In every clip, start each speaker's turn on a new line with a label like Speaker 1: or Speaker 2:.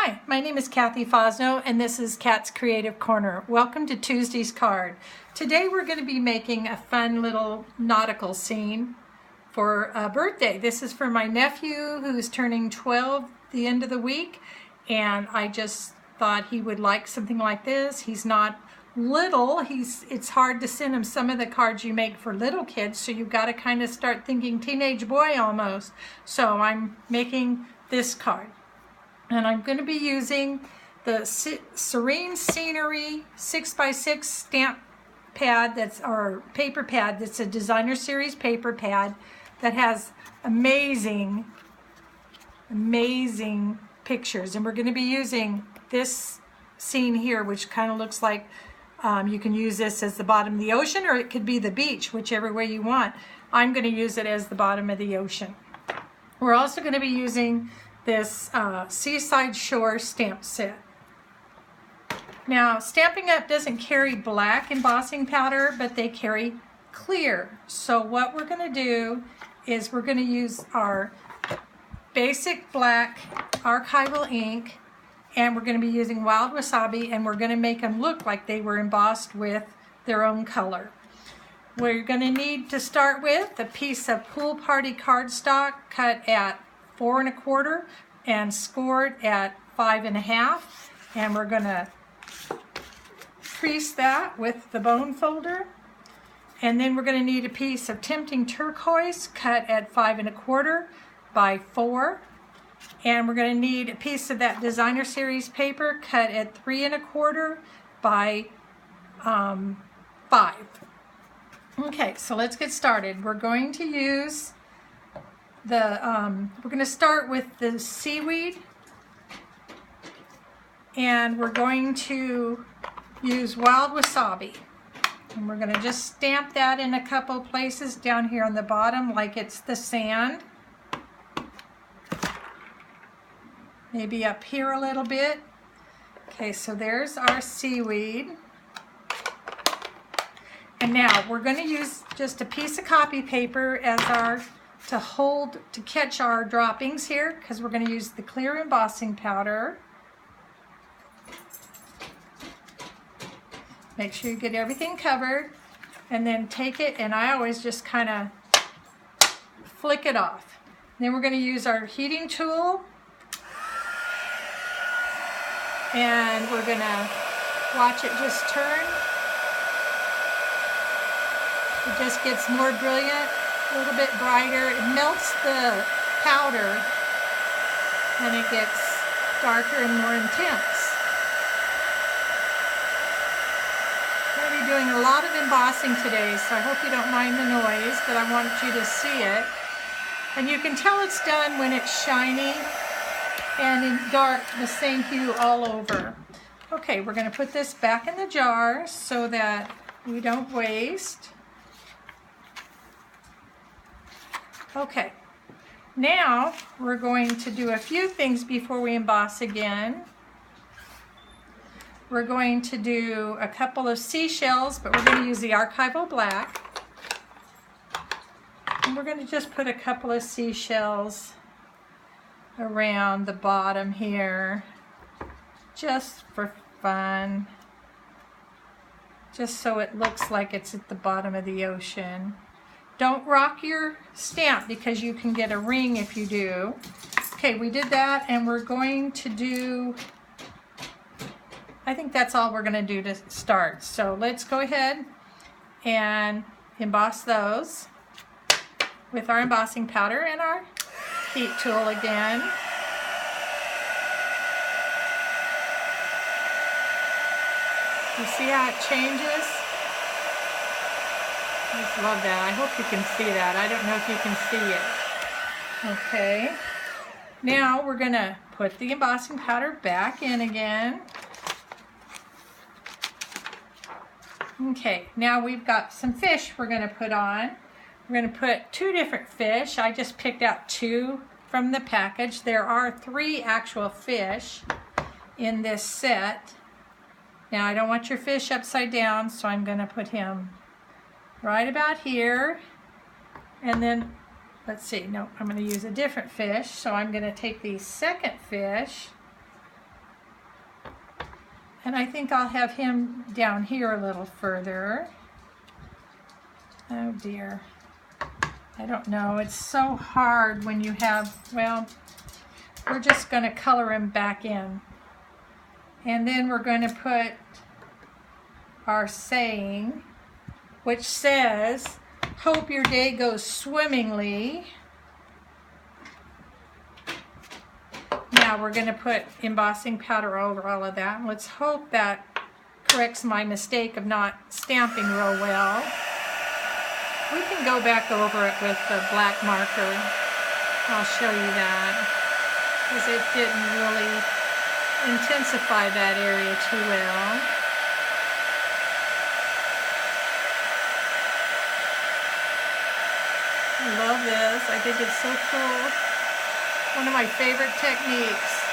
Speaker 1: Hi, my name is Kathy Fosno and this is Kat's Creative Corner. Welcome to Tuesday's card. Today we're going to be making a fun little nautical scene for a birthday. This is for my nephew who's turning 12 the end of the week, and I just thought he would like something like this. He's not little. It's hard to send him some of the cards you make for little kids, so you've got to kind of start thinking teenage boy almost. So I'm making this card. And I'm going to be using the Serene Scenery 6x6 stamp pad, or paper pad, that's a designer series paper pad that has amazing pictures. And we're going to be using this scene here, which kind of looks like you can use this as the bottom of the ocean, or it could be the beach, whichever way you want. I'm going to use it as the bottom of the ocean. We're also going to be using this Seaside Shore stamp set. Now, Stampin' Up! Doesn't carry black embossing powder, but they carry clear. So what we're going to do is we're going to use our basic black archival ink, and we're going to be using Wild Wasabi, and we're going to make them look like they were embossed with their own color. We're going to need to start with a piece of Pool Party cardstock cut at 4 1/4 and scored at 5 1/2, and we're going to crease that with the bone folder. And then we're going to need a piece of Tempting Turquoise cut at 5 1/4 by 4, and we're going to need a piece of that designer series paper cut at 3 1/4 by 5. Okay, so let's get started. We're going to use we're going to start with the seaweed, and we're going to use Wild Wasabi, and we're going to just stamp that in a couple places down here on the bottom like it's the sand, maybe up here a little bit. Okay, so there's our seaweed. And now we're going to use just a piece of copy paper as our to catch our droppings here, because we're going to use the clear embossing powder. Make sure you get everything covered, and then take it, and I always just kind of flick it off. Then we're going to use our heating tool, and we're going to watch it just turn. It just gets more brilliant, a little bit brighter. It melts the powder and it gets darker and more intense. I'm going to be doing a lot of embossing today, so I hope you don't mind the noise, but I want you to see it. And you can tell it's done when it's shiny and in dark, the same hue all over. Okay, we're going to put this back in the jar so that we don't waste. Okay, now we're going to do a few things before we emboss again. We're going to do a couple of seashells, but we're going to use the archival black. And we're going to just put a couple of seashells around the bottom here, just for fun, just so it looks like it's at the bottom of the ocean. Don't rock your stamp because you can get a ring if you do. Okay, we did that, and we're going to do, I think that's all we're going to do to start. So let's go ahead and emboss those with our embossing powder and our heat tool again. You see how it changes? I just love that. I hope you can see that. I don't know if you can see it. Okay. Now we're going to put the embossing powder back in again. Okay, now we've got some fish we're going to put on. We're going to put 2 different fish. I just picked out 2 from the package. There are 3 actual fish in this set. Now I don't want your fish upside down, so I'm going to put him right about here, and then let's see, no, I'm going to use a different fish, so I'm going to take the second fish And I think I'll have him down here a little further. Oh dear. I don't know. It's so hard when you have, well, we're just going to color him back in. And then we're going to put our saying, which says, hope your day goes swimmingly. Now we're going to put embossing powder over all of that. Let's hope that corrects my mistake of not stamping real well. We can go back over it with the black marker. I'll show you that, because it didn't really intensify that area too well. I love this. I think it's so cool. One of my favorite techniques.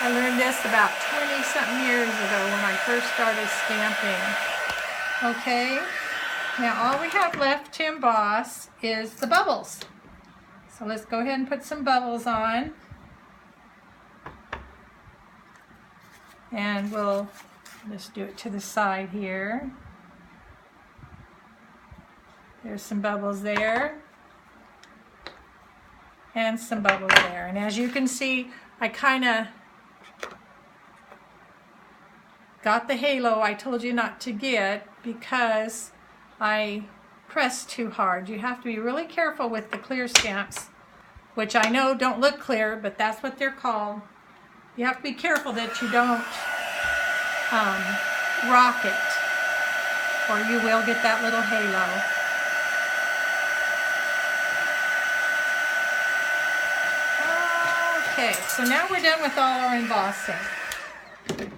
Speaker 1: I learned this about 20-something years ago when I first started stamping. Okay, now all we have left to emboss is the bubbles. So let's go ahead and put some bubbles on. And we'll just do it to the side here. There's some bubbles there. And some bubbles there. And as you can see, I kind of got the halo I told you not to get because I pressed too hard. You have to be really careful with the clear stamps, which I know don't look clear, but that's what they're called. You have to be careful that you don't rock it, or you will get that little halo. Okay, so now we're done with all our embossing.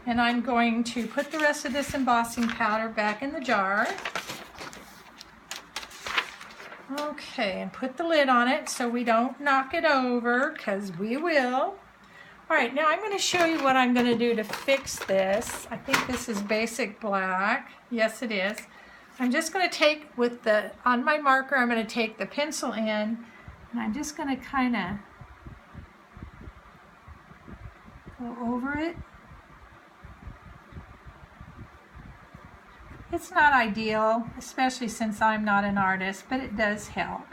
Speaker 1: And I'm going to put the rest of this embossing powder back in the jar. Okay, and put the lid on it so we don't knock it over, because we will. All right, now I'm going to show you what I'm going to do to fix this. I think this is basic black. Yes, it is. I'm just going to take on my marker, I'm going to take the pencil in, and I'm just going to kind of go over it. It's not ideal, especially since I'm not an artist, but it does help.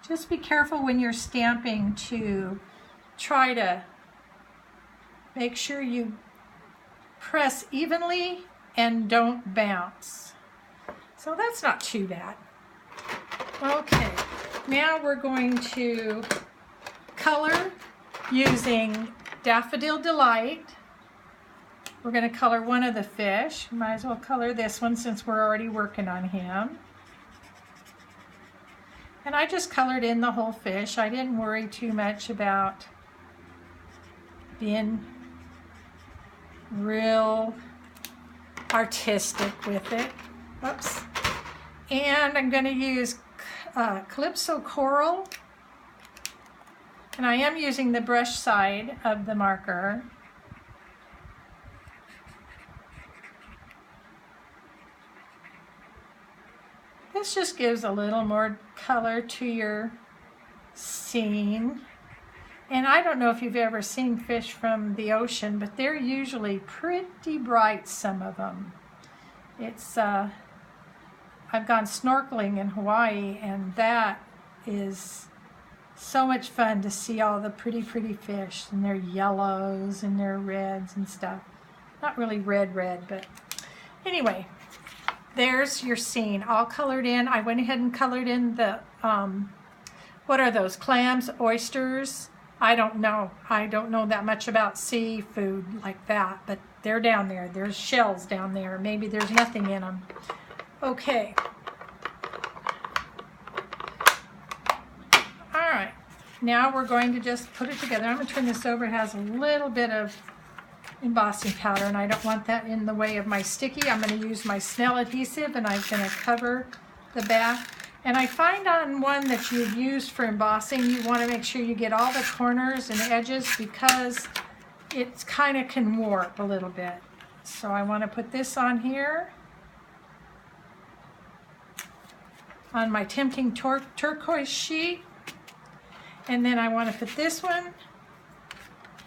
Speaker 1: Just be careful when you're stamping to try to make sure you press evenly and don't bounce. So that's not too bad. Okay, now we're going to color using Daffodil Delight. We're going to color one of the fish. Might as well color this one since we're already working on him. And I just colored in the whole fish. I didn't worry too much about being real artistic with it. Oops. And I'm going to use Calypso Coral. And I am using the brush side of the marker. This just gives a little more color to your scene. And I don't know if you've ever seen fish from the ocean, but they're usually pretty bright, some of them. It's, I've gone snorkeling in Hawaii, and that is so much fun to see all the pretty fish, and their yellows and their reds and stuff. Not really red, but anyway. There's your scene all colored in. I went ahead and colored in the, what are those, clams, oysters? I don't know. I don't know that much about seafood like that, but they're down there. There's shells down there. Maybe there's nothing in them. Okay. All right. Now we're going to just put it together. I'm going to turn this over. It has a little bit of embossing powder, and I don't want that in the way of my sticky. I'm going to use my Snell adhesive, and I'm going to cover the back. And I find on one that you've used for embossing, you want to make sure you get all the corners and edges, because it kind of can warp a little bit. So I want to put this on here on my Tempting Turquoise sheet, and then I want to put this one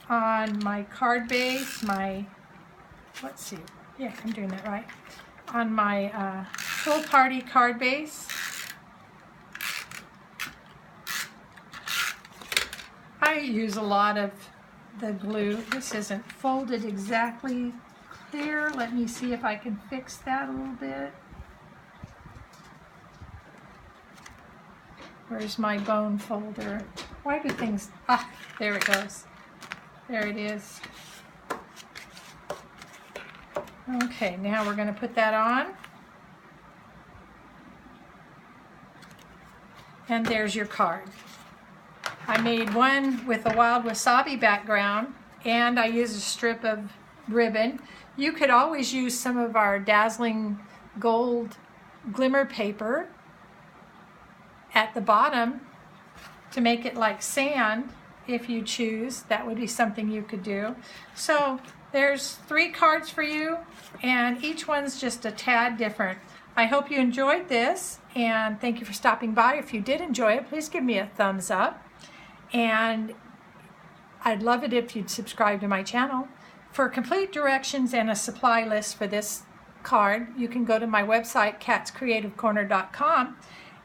Speaker 1: on my card base, let's see, yeah, I'm doing that right, on my full party card base. I use a lot of the glue. This isn't folded exactly clear. Let me see if I can fix that a little bit. Where's my bone folder? Why do things, there it goes. There it is. Okay, now we're going to put that on. And there's your card. I made one with a wild wasabi background, and I used a strip of ribbon. You could always use some of our dazzling gold glimmer paper at the bottom to make it like sand if you choose. That would be something you could do. So there's 3 cards for you, and each one's just a tad different. I hope you enjoyed this, and thank you for stopping by. If you did enjoy it, please give me a thumbs up. And I'd love it if you'd subscribe to my channel. For complete directions and a supply list for this card, you can go to my website, catscreativecorner.com,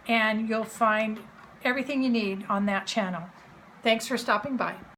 Speaker 1: and you'll find everything you need on that channel. Thanks for stopping by.